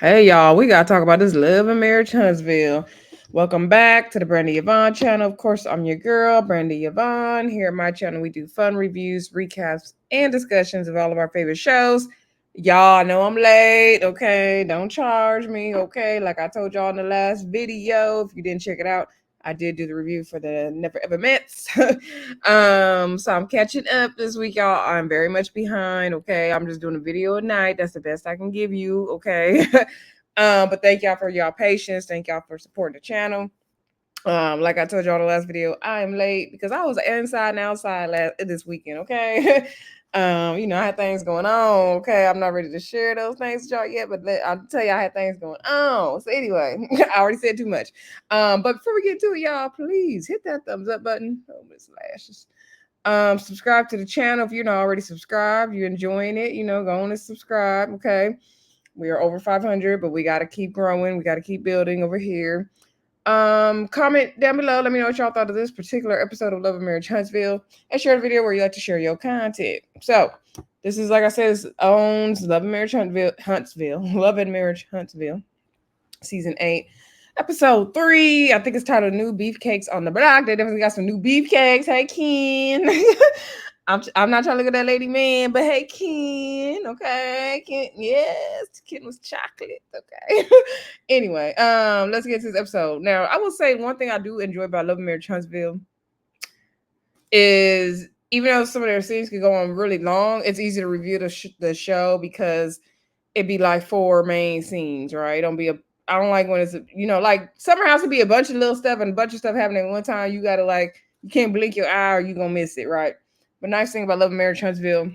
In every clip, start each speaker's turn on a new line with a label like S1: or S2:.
S1: Hey y'all, we gotta talk about this love and marriage Huntsville. Welcome back to the Brandy Yvonne channel. Of course, I'm your girl, Brandy Yvonne. Here at my channel, we do fun reviews, recaps, and discussions of all of our favorite shows. Y'all know I'm late, okay? Don't charge me, okay? Like I told y'all in the last video, if you didn't check it out, I did do the review for the Never Ever Mets. So I'm catching up this week, y'all. I'm very much behind, okay? I'm just doing a video a night. That's the best I can give you, okay? But thank y'all for y'all patience. Thank y'all for supporting the channel. Like I told y'all in the last video, I am late because I was inside and outside this weekend, okay? I had things going on, okay? I'm not ready to share those things with y'all yet, but I'll tell you I had things going on. So anyway, I already said too much. But before we get to it, y'all, please hit that thumbs up button. Oh, Miss Lashes. Subscribe to the channel if you're not already subscribed. You're enjoying it, go on and subscribe, okay? We are over 500, but we got to keep growing. We got to keep building over here. Comment down below. Let me know what y'all thought of this particular episode of Love and Marriage Huntsville, and share the video where you like to share your content. So, this is, like I said, this owns Love and Marriage Huntsville, Love and Marriage Huntsville, season 8, episode 3. I think it's titled "New Beefcakes on the Block." They definitely got some new beefcakes. Hey, Ken. I'm not trying to look at that lady man, but hey, Ken, okay, Ken, yes, Ken was chocolate, okay. Anyway, let's get to this episode. Now, I will say one thing I do enjoy about Love and Marriage Huntsville is even though some of their scenes could go on really long, it's easy to review the show because it'd be like 4 main scenes, right? I don't like when it's like Summer House would be a bunch of little stuff and a bunch of stuff happening at one time. You gotta you can't blink your eye or you gonna miss it, right? But nice thing about Love and Marriage Huntsville,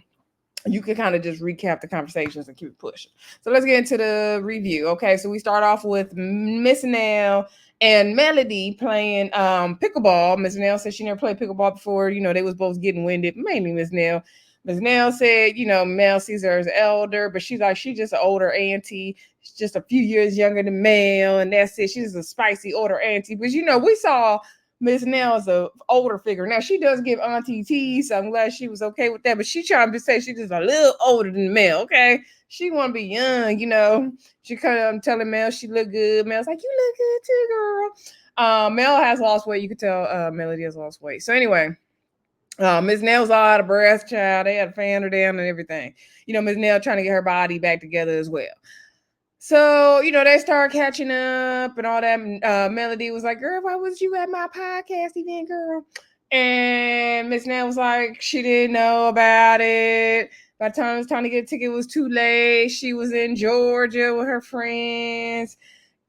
S1: you can kind of just recap the conversations and keep it pushing. So let's get into the review. Okay, so we start off with Miss Nell and Melody playing pickleball. Miss Nell said she never played pickleball before. They was both getting winded, mainly Miss Nell. Miss Nell said, Mel sees her as elder, but she's like, she's just an older auntie. She's just a few years younger than Mel, and that's it. She's a spicy older auntie. But we saw Miss Nell is an older figure. Now she does give Auntie T, so I'm glad she was okay with that. But she trying to say she's just a little older than Mel, okay? She want to be young. She kind of telling Mel she look good. Mel's like, you look good too, girl. Mel has lost weight. You could tell Melody has lost weight. So anyway, Miss Nell's all out of breath, child. They had to fan her down and everything. Miss Nell trying to get her body back together as well. So, they start catching up and all that. Melody was like, girl, why was you at my podcast event, girl? And Miss Nell was like, she didn't know about it. By the time it was time to get a ticket, it was too late. She was in Georgia with her friends.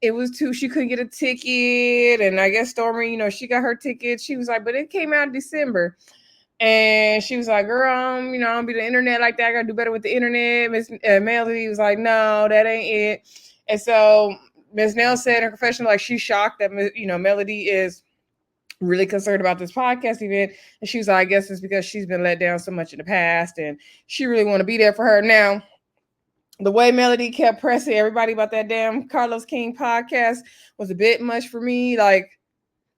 S1: She couldn't get a ticket. And I guess Stormi, she got her ticket. She was like, but it came out in December. And she was like, girl, I don't be the internet like that. I got to do better with the internet. Miss Melody was like, no, that ain't it. And so Miss Nell said in her confession, like, she's shocked that, Melody is really concerned about this podcast event. And she was like, I guess it's because she's been let down so much in the past and she really want to be there for her. Now, the way Melody kept pressing everybody about that damn Carlos King podcast was a bit much for me. Like,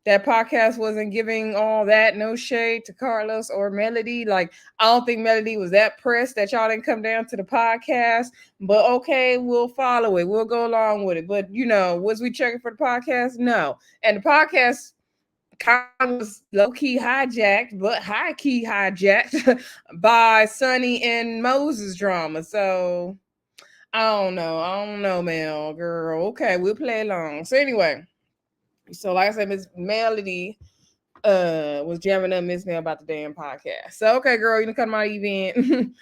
S1: that podcast wasn't giving all that, no shade to Carlos or Melody. Like, I don't think Melody was that pressed that y'all didn't come down to the podcast. But okay, we'll follow it. We'll go along with it. But, was we checking for the podcast? No. And the podcast kind of was low-key hijacked, but high-key hijacked by Sonny and Moses drama. So, I don't know, Mel, girl. Okay, we'll play along. So anyway, so like I said, Miss Melody was jamming up Miss Nell about the damn podcast. So okay, girl, you can come to my event.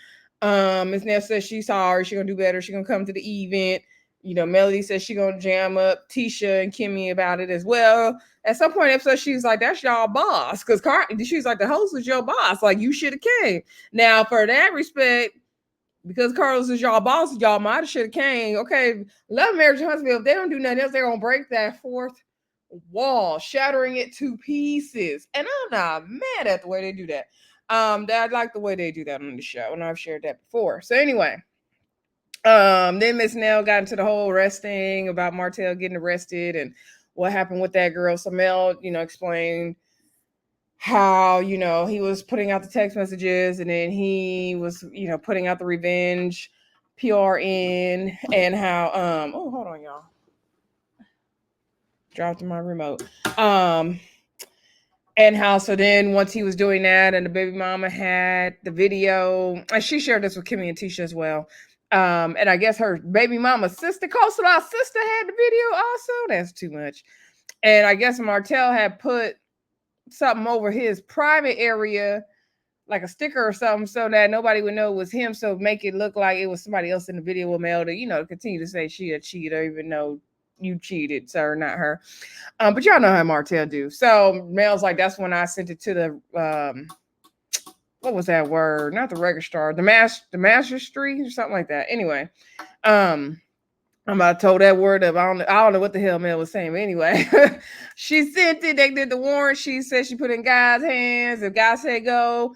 S1: Miss Nell says she's sorry, she's gonna do better, she's gonna come to the event. Melody says she's gonna jam up Tisha and Kimmie about it as well. At some point in the episode, she's like, that's y'all boss. Because she's like, the host was your boss. Like, you should have came. Now, for that respect, because Carlos is y'all boss, y'all might have should have came. Okay, Love Marriage Huntsville, if they don't do nothing else, they're gonna break that fourth wall, shattering it to pieces. And I'm not mad at the way they do that. I like the way they do that on the show, and I've shared that before. So anyway, then Miss Nell got into the whole arrest thing about Martell getting arrested and what happened with that girl. So Mel, explained how, he was putting out the text messages and then he was, putting out the revenge PRN, and how oh, hold on, y'all. Dropped my remote. And how so then once he was doing that and the baby mama had the video, and she shared this with Kimmie and Tisha as well. And I guess her baby mama's sister, coastal sister, had the video also. That's too much. And I guess Martell had put something over his private area, like a sticker or something, so that nobody would know it was him. So make it look like it was somebody else in the video with Mel to, continue to say she a cheater, even though you cheated, sir, not her. But y'all know how Martell do. So Mel's like, that's when I sent it to the what was that word? Not the registrar, the magistrate or something like that. Anyway, I'm about to told that word up. I don't know what the hell Mel was saying, but anyway, she sent it. They did the warrant. She said she put in God's hands. If God said go,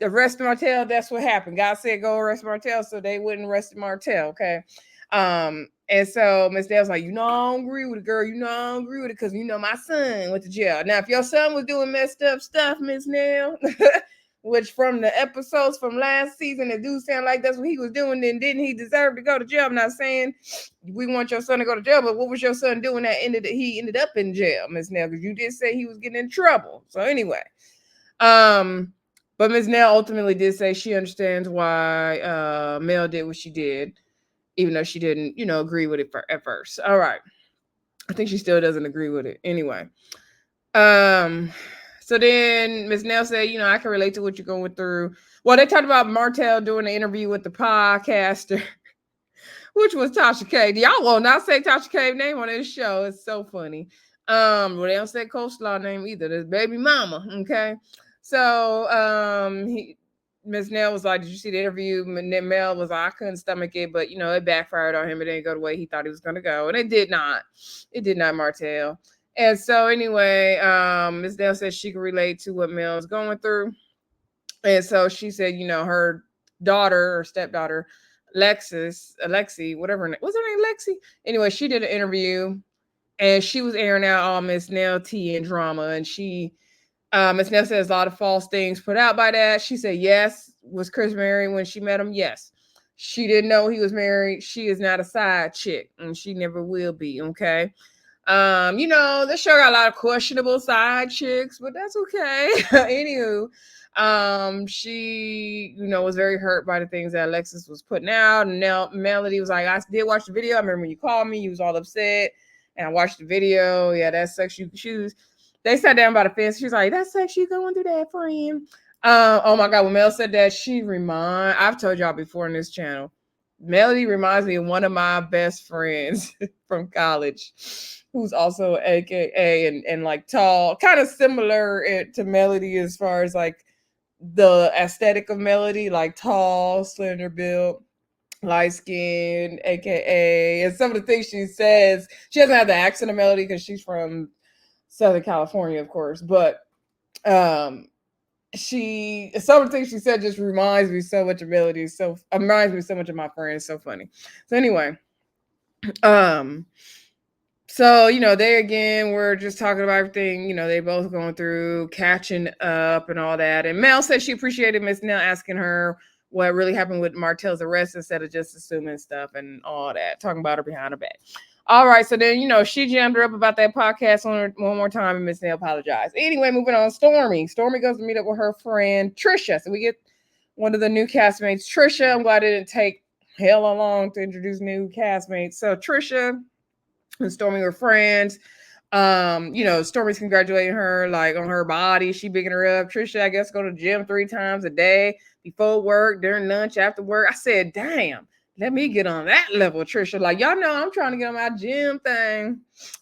S1: arrest Martell. That's what happened. God said go arrest Martell, so they wouldn't arrest Martell. Okay. And so Miss Dale's like, I don't agree with it, girl. I don't agree with it because my son went to jail. Now, if your son was doing messed up stuff, Miss Nell, which from the episodes from last season, it do sound like that's what he was doing, then didn't he deserve to go to jail? I'm not saying we want your son to go to jail, but what was your son doing that he ended up in jail, Miss Nell? Because you did say he was getting in trouble. So anyway, but Miss Nell ultimately did say she understands why Mel did what she did, even though she didn't, agree with it at first. All right. I think she still doesn't agree with it. Anyway. So then Miss Nell said, I can relate to what you're going through. Well, they talked about Martell doing an interview with the podcaster, which was Tasha K. Y'all will not say Tasha K's name on this show. It's so funny. Well, they don't say coleslaw name either. There's baby mama. Okay. So Miss Nell was like, did you see the interview? Mel was like, I couldn't stomach it, but it backfired on him. It didn't go the way he thought he was going to go. And it did not. It did not, Martell. And so anyway, Miss Nell said she could relate to what Mel is going through. And so she said, her daughter or stepdaughter, Alexi, whatever her name, was her name Lexi? Anyway, she did an interview and she was airing out all Miss Nell tea and drama. And Miss Nell says a lot of false things put out by that. She said, yes. Was Chris married when she met him? Yes. She didn't know he was married. She is not a side chick, and she never will be, okay? The show got a lot of questionable side chicks, but that's okay. Anywho, she, was very hurt by the things that Alexis was putting out. And now Melody was like, I did watch the video. I remember when you called me, you was all upset. And I watched the video. Yeah, that sucks. You choose. They sat down by the fence. She was like, that sucks. You going through that, friend. Oh my God. When Mel said that, I've told y'all before on this channel, Melody reminds me of one of my best friends from college, who's also AKA and like tall, kind of similar to Melody as far as like the aesthetic of Melody, like tall, slender build, light skin, AKA, and some of the things she says. She doesn't have the accent of Melody because she's from Southern California, of course, but some of the things she said just reminds me so much of Melody. So reminds me so much of my friend. It's so funny. So anyway, so they again were just talking about everything. They both going through catching up and all that. And Mel said she appreciated Miss Nell asking her what really happened with Martell's arrest instead of just assuming stuff and all that, talking about her behind her back. All right, so then, she jammed her up about that podcast one more time, and Miss Nell apologized. Anyway, moving on, Stormi. Stormi goes to meet up with her friend, Trichia. So we get one of the new castmates, Trichia. I'm glad it didn't take hella long to introduce new castmates. So Trichia and Stormi were friends. Stormi's congratulating her, like, on her body. She bigging her up. Trichia, I guess, go to the gym 3 times a day, before work, during lunch, after work. I said, damn. Let me get on that level, Trichia. Like, y'all know I'm trying to get on my gym thing.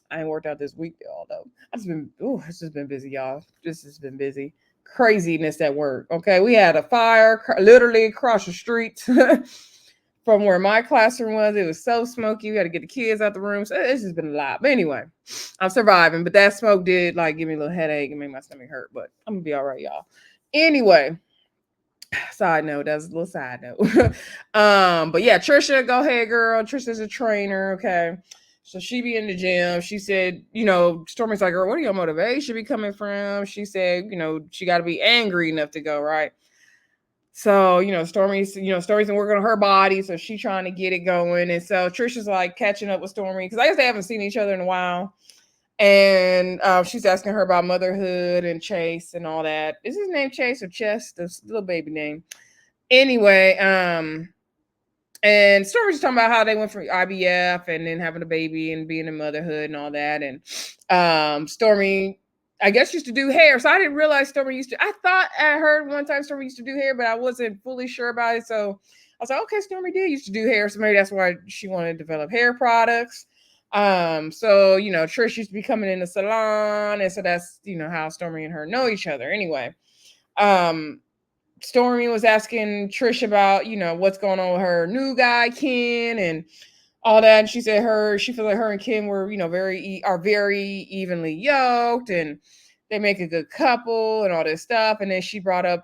S1: I ain't worked out this week, y'all, though. It's just been busy, y'all. This has been busy. Craziness at work, okay? We had a fire literally across the street from where my classroom was. It was so smoky. We had to get the kids out the room. So it's just been a lot. But anyway, I'm surviving. But that smoke did, like, give me a little headache and make my stomach hurt. But I'm going to be all right, y'all. Anyway. Side note, that's a little side note. But yeah, Trichia, go ahead, girl. Trisha's a trainer, okay? So she be in the gym. She said, Stormi's like, girl, what are your motivation be coming from? She said, she got to be angry enough to go, right? So, Stormi's been working on her body, so she's trying to get it going. And so Trisha's like catching up with Stormi because I guess they haven't seen each other in a while. And she's asking her about motherhood and Chase and all that. Is his name Chase or Chess? The little baby name. Anyway, and Stormi's talking about how they went from IVF and then having a baby and being in motherhood and all that. And Stormi, I guess, used to do hair. So I didn't realize Stormi used to. I thought I heard one time Stormi used to do hair, but I wasn't fully sure about it. So I was like, okay, Stormi did used to do hair. So maybe that's why she wanted to develop hair products. So Trish used to be coming in the salon, and so that's how Stormi and her know each other. Anyway, Stormi was asking Trish about what's going on with her new guy Ken and all that, and she said she feels like her and Ken were very evenly yoked, and they make a good couple and all this stuff. And then she brought up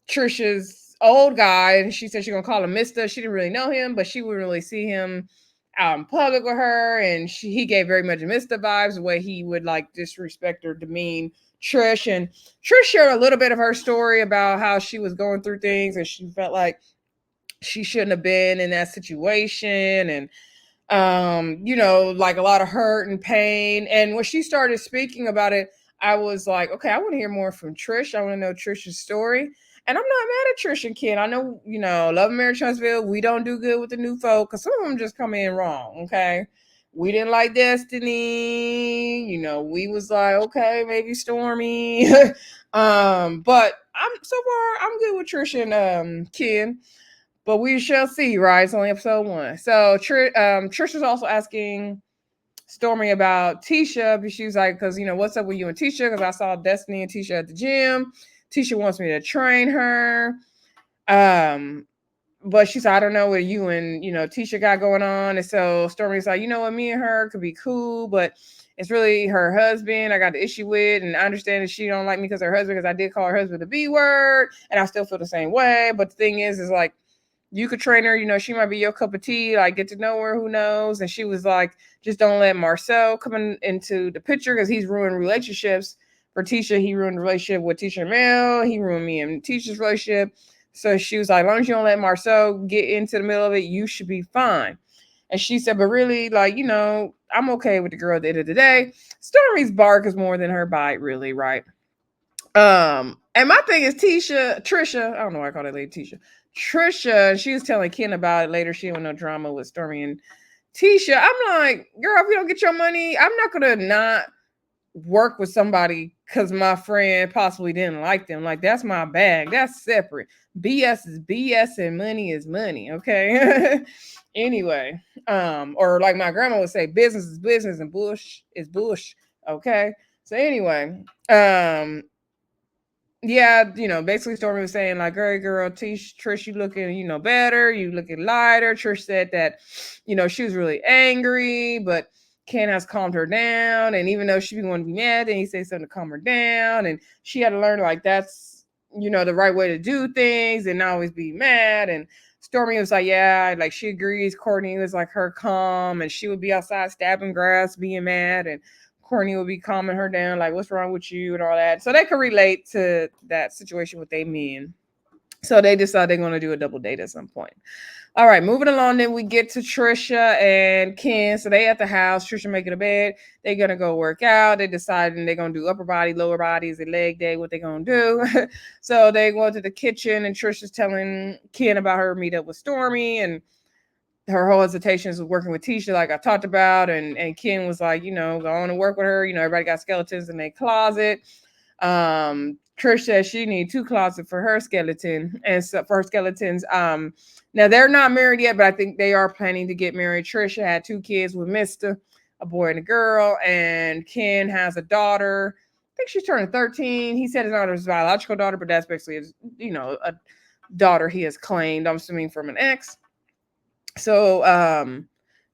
S1: Trisha's old guy, and she said she's gonna call him Mister. She didn't really know him, but she wouldn't really see him out in public with her, and he gave very much Mister vibes, the way he would like disrespect or demean Trish. And Trish shared a little bit of her story about how she was going through things and she felt like she shouldn't have been in that situation, and like a lot of hurt and pain. And when she started speaking about it, I was like, okay, I want to hear more from Trish. I want to know Trish's story. And I'm not mad at Trish and Ken. I know, Love and Marriage Huntsville, we don't do good with the new folk because some of them just come in wrong, okay? We didn't like Destiny. We was like, okay, maybe Stormi. But so far, I'm good with Trish and Ken. But we shall see, right? It's only episode 1. So Trish was also asking Stormi about Tisha, but she was like, because, what's up with you and Tisha? Because I saw Destiny and Tisha at the gym. Tisha wants me to train her. But she said, I don't know what you and, Tisha got going on. And so Stormi's like, what, me and her could be cool, but it's really her husband I got the issue with. And I understand that she don't like me because her husband, because I did call her husband the B word. And I still feel the same way. But the thing is like, you could train her, she might be your cup of tea, like get to know her, who knows? And she was like, just don't let Marcel come into the picture because he's ruined relationships for Tisha. He ruined the relationship with Tisha and Mel. He ruined me and Tisha's relationship. So she was like, as long as you don't let Marcel get into the middle of it, you should be fine. And she said, but really, like, I'm okay with the girl at the end of the day. Stormi's bark is more than her bite, really, right? And my thing is Trisha, I don't know why I call that lady Tisha. Trisha, she was telling Ken about it later. She had no drama with Stormi and Tisha. I'm like, girl, if you don't get your money, I'm not gonna not work with somebody because my friend possibly didn't like them. Like, that's my bag. That's separate. BS is BS and money is money. Okay. Anyway, or like my grandma would say, business is business and bush is bush. Okay. So anyway, yeah, basically Stormi was saying like, hey girl, Trish, you looking, better, you looking lighter. Trish said that, she was really angry, but Ken has calmed her down. And even though she didn't want to be mad, then he said something to calm her down. And she had to learn like that's, the right way to do things and not always be mad. And Stormi was like, yeah, like she agrees. Courtney was like her calm, and she would be outside stabbing grass, being mad, and Courtney would be calming her down, like, what's wrong with you and all that. So they could relate to that situation with their men. So they decide they're going to do a double date at some point. All right, moving along, then we get to Tricia and Ken. So they at the house, Tricia making a bed. They're going to go work out. They deciding they're going to do upper body, lower body, is a leg day, what they're going to do. So they go to the kitchen, and Tricia's telling Ken about her meet up with Stormi, and her whole hesitations with working with Tisha, like I talked about, and Ken was like, go on and work with her. Everybody got skeletons in their closet. Trish says she needs 2 closets for her skeleton, and so for her skeletons. Now they're not married yet, but I think they are planning to get married. Trisha had 2 kids with Mister, a boy and a girl, and Ken has a daughter. I think she's turning 13. He said it's not his biological daughter, but that's basically his, a daughter he has claimed, I'm assuming from an ex. So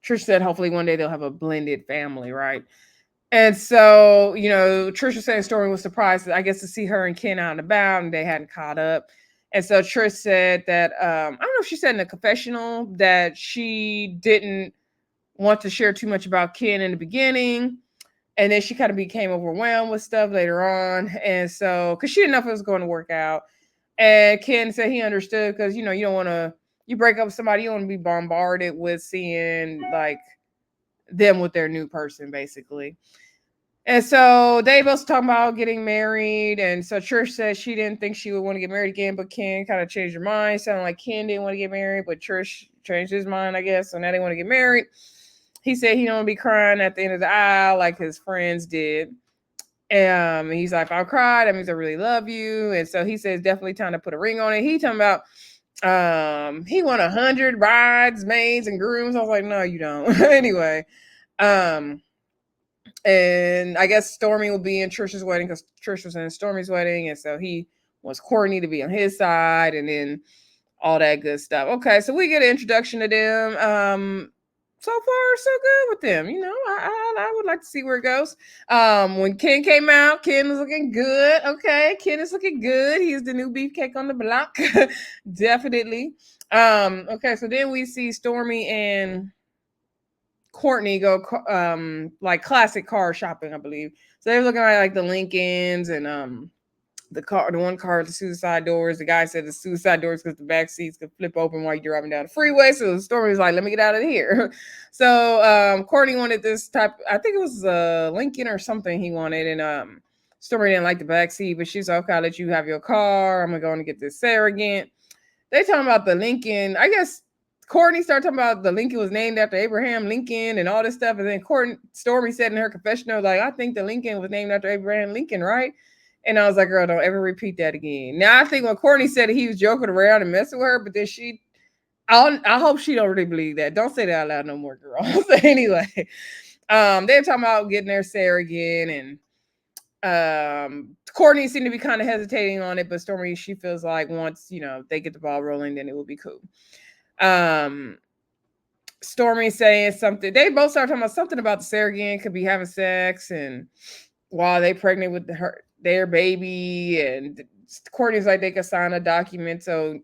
S1: Trish said hopefully one day they'll have a blended family, right? And so, Trish was saying Stormi was surprised, I guess, to see her and Ken out and about, and they hadn't caught up. And so Trish said that, I don't know if she said in the confessional that she didn't want to share too much about Ken in the beginning. And then she kind of became overwhelmed with stuff later on. And so, because she didn't know if it was going to work out. And Ken said he understood because, you don't want to, you break up with somebody, you don't want to be bombarded with seeing like them with their new person, basically. And so they both talking about getting married. And so Trish said she didn't think she would want to get married again, but Ken kind of changed her mind. Sounded like Ken didn't want to get married, but Trish changed his mind, I guess. So now they want to get married. He said he don't want to be crying at the end of the aisle like his friends did. And he's like, if I cry, that means I really love you. And so he says definitely time to put a ring on it. He talking about he want 100 brides, maids, and grooms. I was like, no, you don't. Anyway. And I guess Stormi will be in Trish's wedding because Trish was in Stormi's wedding, and so he wants Courtney to be on his side, and then all that good stuff. Okay, so we get an introduction to them. So far, so good with them. I would like to see where it goes. When Ken came out, Ken was looking good. Okay, Ken is looking good. He's the new beefcake on the block, definitely. Okay, so then we see Stormi and Courtney go like classic car shopping, I believe. So they were looking at like the Lincolns and the one car with the suicide doors. The guy said the suicide doors because the back seats could flip open while you're driving down the freeway. So Stormi was like, let me get out of here. So Courtney wanted this type, I think it was a Lincoln or something he wanted, and Stormi didn't like the back seat, but she's like, okay, I'll let you have your car. I'm gonna go and get this surrogate. They talking about the Lincoln, I guess. Courtney started talking about the Lincoln was named after Abraham Lincoln and all this stuff. And then Stormi said in her confessional, like, I think the Lincoln was named after Abraham Lincoln, right? And I was like, girl, don't ever repeat that again. Now, I think when Courtney said he was joking around and messing with her, but then I hope she don't really believe that. Don't say that out loud no more, girl. So anyway, they're talking about getting their surrogate, and Courtney seemed to be kind of hesitating on it, but Stormi, she feels like once, they get the ball rolling, then it will be cool. Stormi saying something. They both start talking about something about the surrogate could be having sex, and while they pregnant with their baby, and Courtney's like they could sign a document, so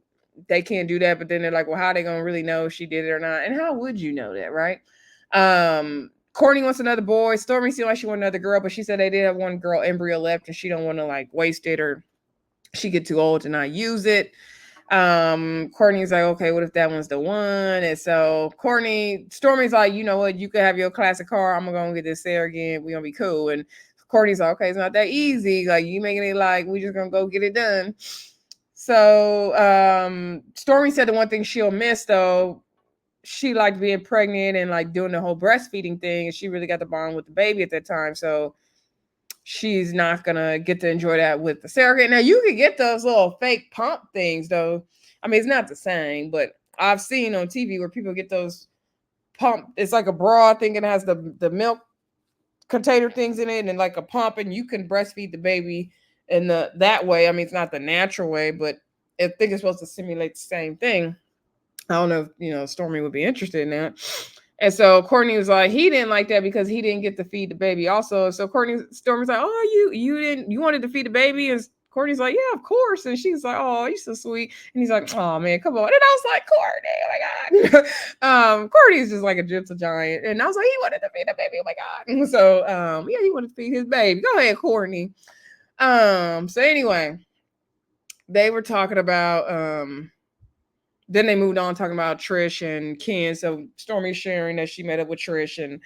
S1: they can't do that. But then they're like, well, how are they gonna really know if she did it or not? And how would you know that, right? Courtney wants another boy. Stormi seemed like she wanted another girl, but she said they did have one girl embryo left, and she don't want to like waste it, or she get too old to not use it. Courtney's like, okay, what if that one's the one? And so Stormi's like, you know what, you could have your classic car. I'm gonna get this surrogate. We're gonna be cool. And Courtney's like, okay, it's not that easy. Like, you making it like we just gonna go get it done. So Stormi said the one thing she'll miss though, she liked being pregnant and like doing the whole breastfeeding thing, and she really got the bond with the baby at that time. So she's not gonna get to enjoy that with the surrogate. Now you can get those little fake pump things though. I mean, it's not the same, but I've seen on TV where people get those pump. It's like a bra thing and it has the milk container things in it and like a pump, and you can breastfeed the baby in that way. I mean, it's not the natural way, but I think it's supposed to simulate the same thing. I don't know if Stormi would be interested in that. And so Courtney was like, he didn't like that because he didn't get to feed the baby also. So Stormi's like, oh, you wanted to feed the baby? And Courtney's like, yeah, of course. And she's like, oh, you're so sweet. And he's like, oh man, come on. And I was like, Courtney, oh my God. Courtney's just like a gypsy giant. And I was like, he wanted to feed the baby, oh my God. And so yeah, he wanted to feed his baby. Go ahead, Courtney. So anyway, they were talking about then they moved on talking about Trish and Ken. So Stormi sharing that she met up with Trish and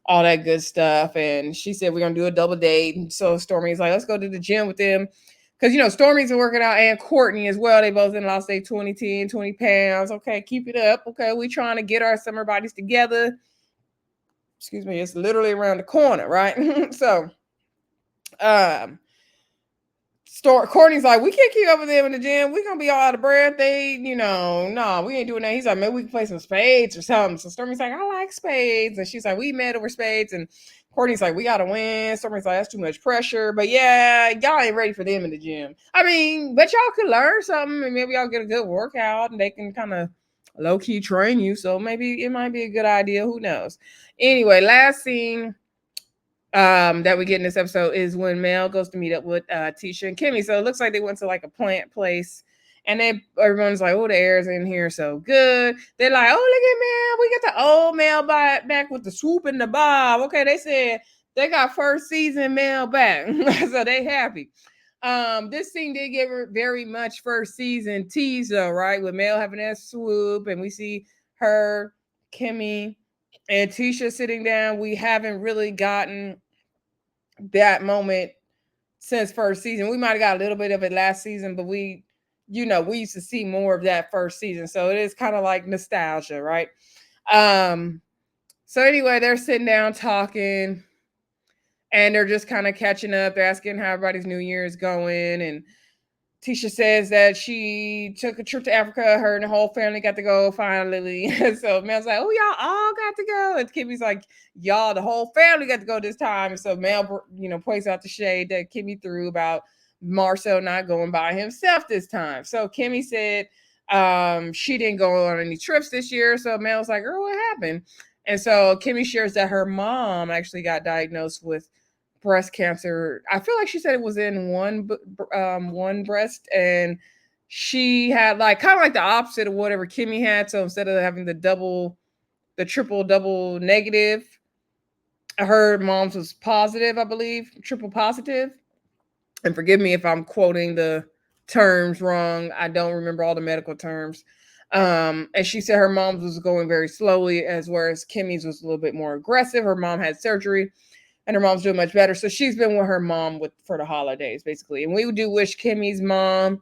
S1: all that good stuff. And she said, we're going to do a double date. And so Stormi's like, let's go to the gym with them. Because, Stormi's been working out, and Courtney as well. They both in lost 20 pounds. Okay, keep it up. Okay, we trying to get our summer bodies together. Excuse me, it's literally around the corner, right? So, Courtney's like, we can't keep up with them in the gym. We're going to be all out of breath. No, we ain't doing that. He's like, maybe we can play some spades or something. So Stormi's like, I like spades. And she's like, we met over spades. And Courtney's like, we got to win. Stormi's like, that's too much pressure. But yeah, y'all ain't ready for them in the gym. I mean, but y'all could learn something, and maybe y'all get a good workout, and they can kind of low-key train you. So maybe it might be a good idea. Who knows? Anyway, last scene that we get in this episode is when Mel goes to meet up with Tisha and Kimmie. So it looks like they went to like a plant place, and everyone's like, oh, the air's in here so good. They're like, oh, look at Mel, we got the old Mel back with the swoop and the bob. Okay, they said they got first season Mel back. So they happy. This scene did give her very much first season tease though, right? With Mel having that swoop, and we see her, Kimmie, and Tisha sitting down. We haven't really gotten that moment since first season. We might have got a little bit of it last season, but we used to see more of that first season. So it is kind of like nostalgia, right? So anyway, they're sitting down talking, and they're just kind of catching up. They're asking how everybody's New Year is going, and Tisha says that she took a trip to Africa. Her and the whole family got to go finally. So Mel's like, "Oh, y'all all got to go." And Kimmie's like, "Y'all, the whole family got to go this time." And so Mel, points out the shade that Kimmie threw about Marcel not going by himself this time. So Kimmie said she didn't go on any trips this year. So Mel's like, "Girl, what happened?" And so Kimmie shares that her mom actually got diagnosed with breast cancer. I feel like she said it was in one breast, and she had like kind of like the opposite of whatever Kimmie had. So instead of having the triple double negative, her mom's was positive, I believe, triple positive. And forgive me if I'm quoting the terms wrong. I don't remember all the medical terms. And she said her mom's was going very slowly, as whereas Kimmie's was a little bit more aggressive. Her mom had surgery, and her mom's doing much better. So she's been with her mom for the holidays, basically. And we do wish Kimmie's mom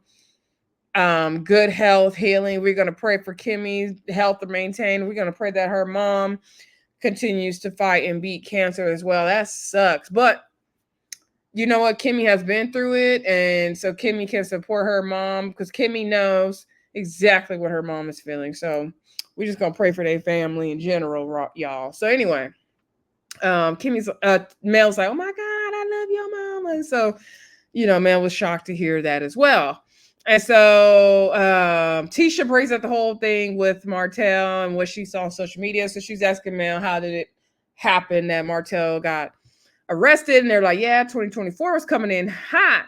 S1: good health, healing. We're going to pray for Kimmie's health to maintain. We're going to pray that her mom continues to fight and beat cancer as well. That sucks. But you know what? Kimmie has been through it. And so Kimmie can support her mom because Kimmie knows exactly what her mom is feeling. So we're just going to pray for their family in general, y'all. So anyway, Kimmie's Mel's like, "Oh my God, I love your mama." And so, Mel was shocked to hear that as well. And so Tisha brings up the whole thing with Martell and what she saw on social media. So she's asking Mel, how did it happen that Martell got arrested? And they're like, yeah, 2024 was coming in hot.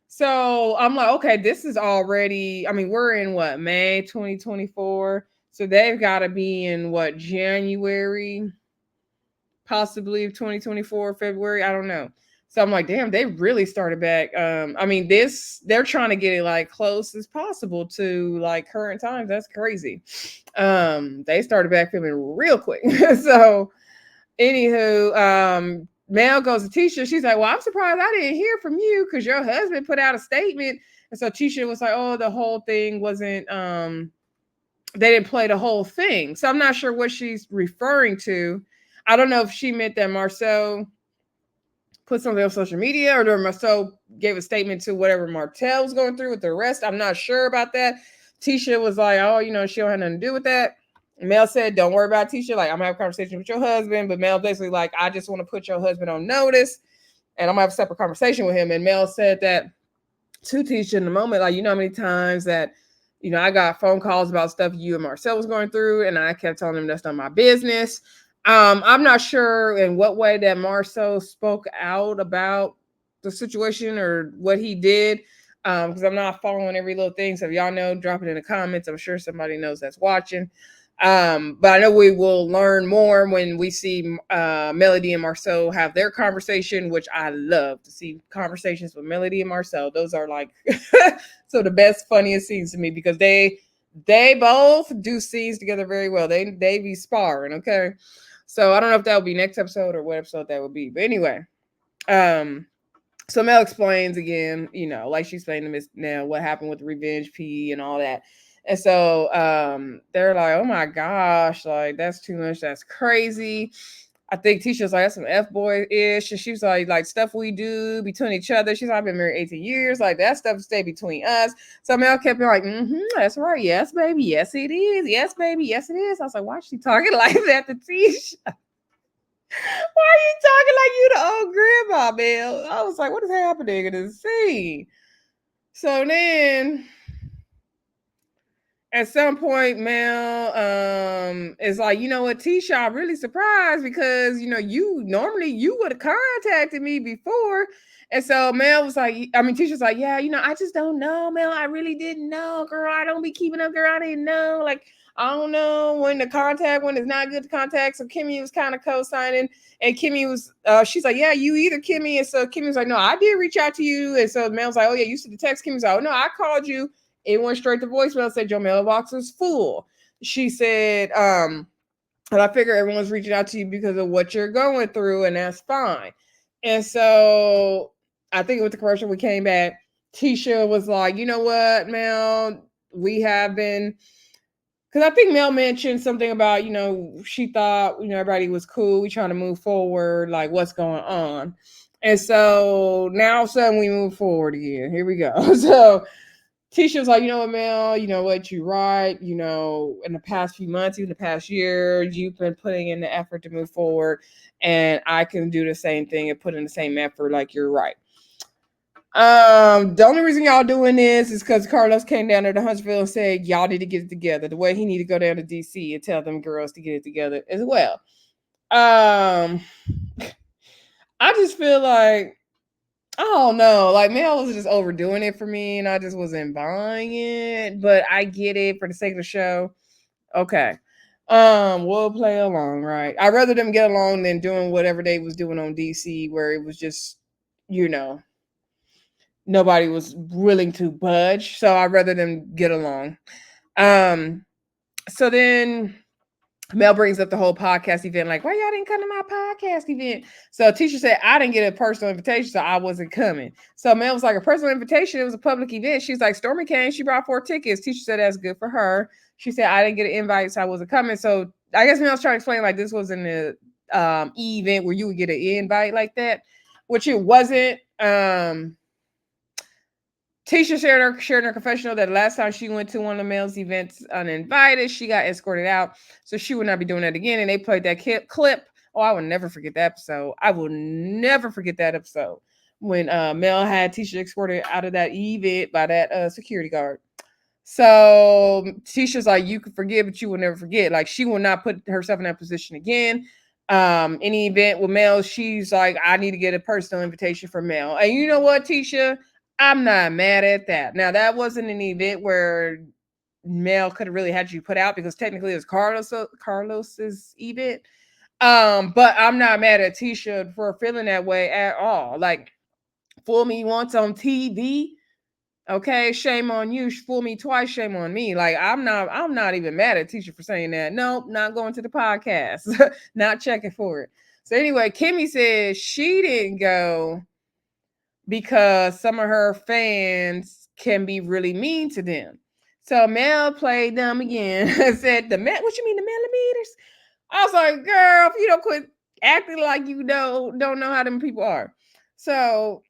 S1: So I'm like, okay, this is already, we're in what, May 2024. So they've got to be in what, January, possibly 2024, February. I don't know. So I'm like, damn, they really started back. They're trying to get it like close as possible to like current times. That's crazy. They started back filming real quick. So anywho, Mel goes to Tisha. She's like, "Well, I'm surprised I didn't hear from you because your husband put out a statement." And so Tisha was like, "Oh, the whole thing wasn't, they didn't play the whole thing." So I'm not sure what she's referring to. I don't know if she meant that Marcel put something on social media, or Marcel gave a statement to whatever Martell was going through with the arrest. I'm not sure about that. Tisha was like, "Oh, she don't have nothing to do with that." Mel said, "Don't worry about Tisha. Like, I'm gonna have a conversation with your husband." But Mel basically like, "I just want to put your husband on notice, and I'm gonna have a separate conversation with him." And Mel said that to Tisha in the moment, like, how many times that, I got phone calls about stuff you and Marcel was going through, and I kept telling him that's not my business. I'm not sure in what way that Marcel spoke out about the situation or what he did, because I'm not following every little thing. So if y'all know, drop it in the comments. I'm sure somebody knows that's watching. But I know we will learn more when we see Melody and Marcel have their conversation, which I love to see conversations with Melody and Marcel. Those are like so the best, funniest scenes to me, because they both do scenes together very well. They be sparring, okay? So I don't know if that will be next episode or what episode that would be. But anyway, so Mel explains again, like she explained to Miss Nell what happened with the revenge P and all that. And so they're like, "Oh my gosh, like that's too much. That's crazy." I think Tisha's like, "That's some F-boy-ish." And she's like stuff we do between each other. She's like, "I've been married 18 years. Like that stuff stay between us." So Mel kept being like, "That's right. Yes, baby. Yes, it is. Yes, baby. Yes, it is." I was like, "Why is she talking like that to Tisha? Why are you talking like you the old grandma, Mel?" I was like, "What is happening in this scene?" So then at some point, Mel is like, "You know what, Tisha, I'm really surprised because, you normally you would have contacted me before." And so Mel was like, Tisha's like, "Yeah, I just don't know, Mel. I really didn't know, girl. I don't be keeping up, girl. I didn't know. Like, I don't know when to contact, when it's not good to contact. So Kimmie was kind of co-signing, and Kimmie was, she's like, yeah, you either, Kimmie. And so Kimmie was like, no, I did reach out to you. And so Mel's like, oh yeah, you sent the text. Kimmie's like, oh no, I called you. It went straight to voicemail. Said your mailbox was full. She said, and I figure everyone's reaching out to you because of what you're going through, and that's fine. And so I think with the commercial, we came back. Tisha was like, you know what, Mel, we have been, because I think Mel mentioned something about, she thought, everybody was cool. We trying to move forward, like what's going on. And so now all of a sudden we move forward again. Here we go. So Tisha was like, you know what, Mel, you know what, you're right. In the past few months, even the past year, you've been putting in the effort to move forward. And I can do the same thing and put in the same effort. Like, you're right. The only reason y'all doing this is because Carlos came down there to Huntsville and said y'all need to get it together. The way he need to go down to DC and tell them girls to get it together as well. I just feel like, I don't know, like Mel was just overdoing it for me, and I just wasn't buying it. But I get it for the sake of the show. Okay. We'll play along, right? I'd rather them get along than doing whatever they was doing on DC, where it was just, nobody was willing to budge. So I'd rather them get along. So then Mel brings up the whole podcast event, like, why y'all didn't come to my podcast event? So Tisha said, I didn't get a personal invitation, so I wasn't coming. So Mel was like, a personal invitation, it was a public event. She's like, Stormi came, she brought 4 tickets. Tisha said, that's good for her. She said, I didn't get an invite, so I wasn't coming. So I guess Mel was trying to explain, like, this wasn't an event where you would get an invite like that, which it wasn't. Tisha shared her confessional that last time she went to one of the Mel's events uninvited, she got escorted out. So she would not be doing that again. And they played that clip. Oh, I will never forget that episode. I will never forget that episode when Mel had Tisha escorted out of that event by that security guard. So Tisha's like, you can forget, but you will never forget. Like, she will not put herself in that position again. Any event with Mel, she's like, I need to get a personal invitation from Mel. And you know what, Tisha? I'm not mad at that. Now, that wasn't an event where Mel could have really had you put out, because technically it's Carlos's event. But I'm not mad at Tisha for feeling that way at all. Like, fool me once on TV, okay, shame on you. Fool me twice, shame on me. Like, I'm not even mad at Tisha for saying that. Nope, not going to the podcast. Not checking for it. So anyway, Kimmie said she didn't go because some of her fans can be really mean to them. So Mel played them again and said, what you mean, the millimeters? I was like, girl, if you don't quit acting like you don't know how them people are. So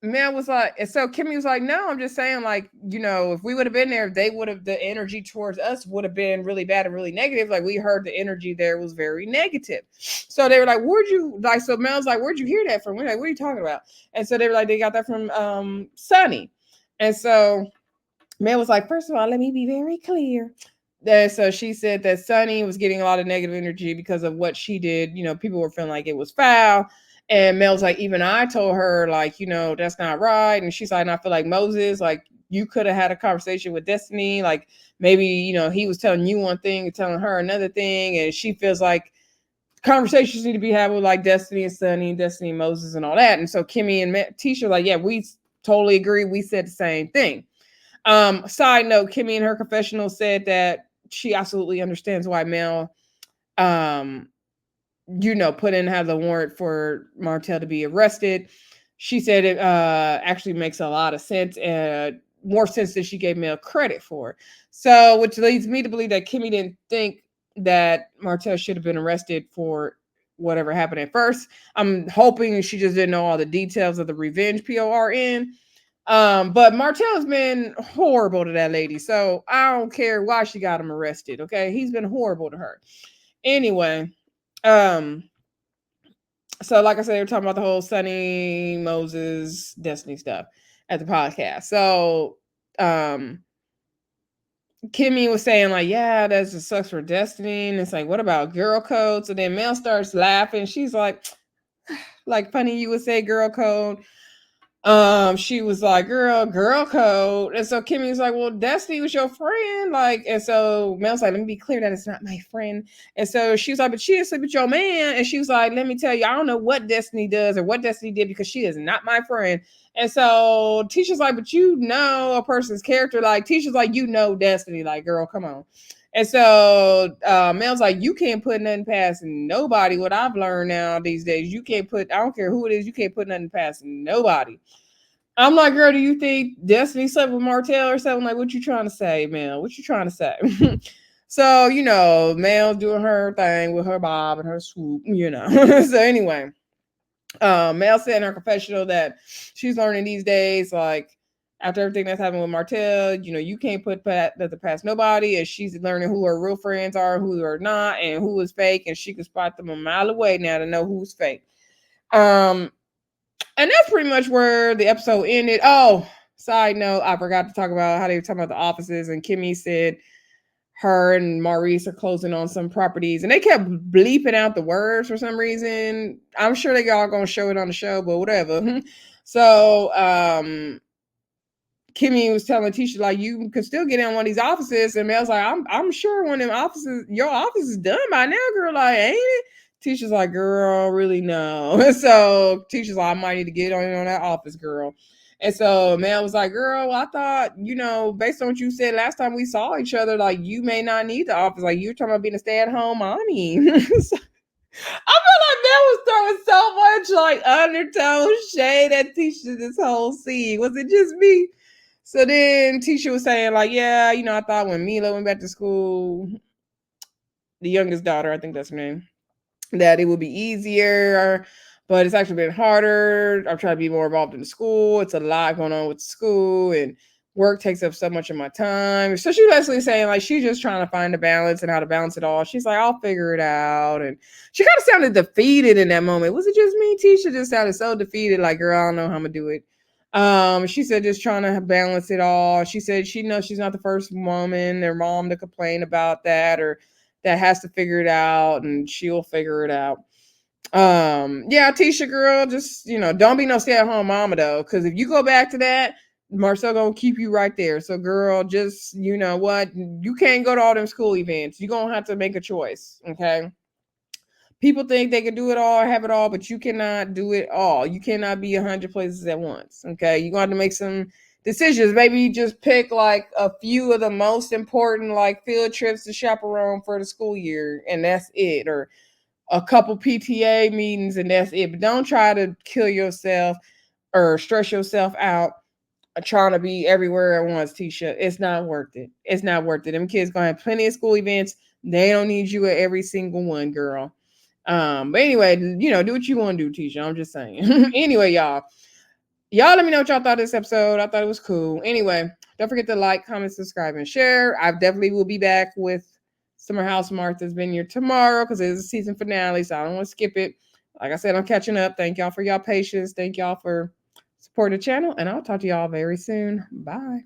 S1: Mel was like, and so Kimmie was like, no, I'm just saying, like, if we would have been there, the energy towards us would have been really bad and really negative. Like, we heard the energy there was very negative. So they were like, so Mel's like, where'd you hear that from? We're like, what are you talking about? And so they were like, they got that from Sonny. And so Mel was like, first of all, let me be very clear. So she said that Sonny was getting a lot of negative energy because of what she did. People were feeling like it was foul. And Mel's like, even I told her, like, that's not right. And she's like, and I feel like Moses, like, you could have had a conversation with Destiny. Like, maybe, he was telling you one thing and telling her another thing. And she feels like conversations need to be had with, like, Destiny and Sonny, Destiny and Moses and all that. And so Kimmie and Tisha, like, yeah, we totally agree. We said the same thing. Side note, Kimmie in her confessional said that she absolutely understands why Mel, put in, have the warrant for Martell to be arrested. She said it actually makes a lot of sense, and more sense than she gave Mel credit for. So, which leads me to believe that Kimmie didn't think that Martell should have been arrested for whatever happened at first. I'm hoping she just didn't know all the details of the revenge PORN. But Martell has been horrible to that lady, so I don't care why she got him arrested. Okay, he's been horrible to her. Anyway, so like I said, they were talking about the whole Sonny, Moses, Destiny stuff at the podcast. So, Kimmie was saying, like, yeah, that just sucks for Destiny. And it's like, what about girl code? So then Mel starts laughing. She's like funny you would say girl code. She was like, girl code. And so Kimmie was like, well, Destiny was your friend. Like, and so Mel's like, let me be clear that it's not my friend. And so she was like, but she is sleep with your man. And she was like, let me tell you, I don't know what Destiny does or what Destiny did because she is not my friend. And so Tisha's like, but you know a person's character. Like, Tisha's like, you know Destiny. Like, girl, come on. And so Mel's like, you can't put nothing past nobody. What I've learned now these days, you can't put, I don't care who it is, you can't put nothing past nobody. I'm like, girl, do you think Destiny slept with Martell or something? Like, what you trying to say, Mel? What you trying to say? So, Mel's doing her thing with her bob and her swoop, So anyway, Mel said in her confessional that she's learning these days, like, after everything that's happened with Martell, you can't put the past nobody, and she's learning who her real friends are, who are not, and who is fake, and she can spot them a mile away now to know who's fake. And that's pretty much where the episode ended. Oh, side note, I forgot to talk about how they were talking about the offices, and Kimmie said her and Maurice are closing on some properties, and they kept bleeping out the words for some reason. I'm sure they all gonna show it on the show, but whatever. So Kimmie was telling Tisha, like, you could still get in one of these offices, and Mel's like, I'm sure one of them offices, your office is done by now, girl. Like, ain't it? Tisha's like, girl, really no. So Tisha's like, I might need to get on that office, girl. And so Mel was like, girl, I thought, based on what you said last time we saw each other, like, you may not need the office. Like, you're talking about being a stay-at-home mommy. So, I feel like Mel was throwing so much, like, undertone shade at Tisha this whole scene. Was it just me? So then Tisha was saying, like, yeah, I thought when Mila went back to school, the youngest daughter, I think that's her name, that it would be easier, but it's actually been harder. I'm trying to be more involved in the school. It's a lot going on with school, and work takes up so much of my time. So she's basically saying, like, she's just trying to find a balance and how to balance it all. She's like, I'll figure it out. And she kind of sounded defeated in that moment. Was it just me? Tisha just sounded so defeated, like, girl, I don't know how I'm gonna do it. She said just trying to balance it all. She said she knows she's not the first woman, their mom, to complain about that, or that has to figure it out, and she'll figure it out. Yeah, Tisha, girl, just don't be no stay-at-home mama though, because if you go back to that, Marcel gonna keep you right there. So, girl, just what, you can't go to all them school events. You're gonna have to make a choice. Okay. People think they can do it all, have it all, but you cannot do it all. You cannot be 100 places at once. Okay. You're going to make some decisions. Maybe you just pick like a few of the most important, like, field trips to chaperone for the school year, and that's it. Or a couple PTA meetings, and that's it. But don't try to kill yourself or stress yourself out trying to be everywhere at once, Tisha. It's not worth it. It's not worth it. Them kids gonna have plenty of school events. They don't need you at every single one, girl. But anyway, do what you want to do, Tisha. I'm just saying. Anyway, y'all let me know what y'all thought of this episode. I thought it was cool. Anyway, don't forget to like, comment, subscribe, and share. I definitely will be back with Summer House Martha's Vineyard tomorrow because it's a season finale, so I don't want to skip it. Like I said, I'm catching up. Thank y'all for y'all patience. Thank y'all for supporting the channel, and I'll talk to y'all very soon. Bye.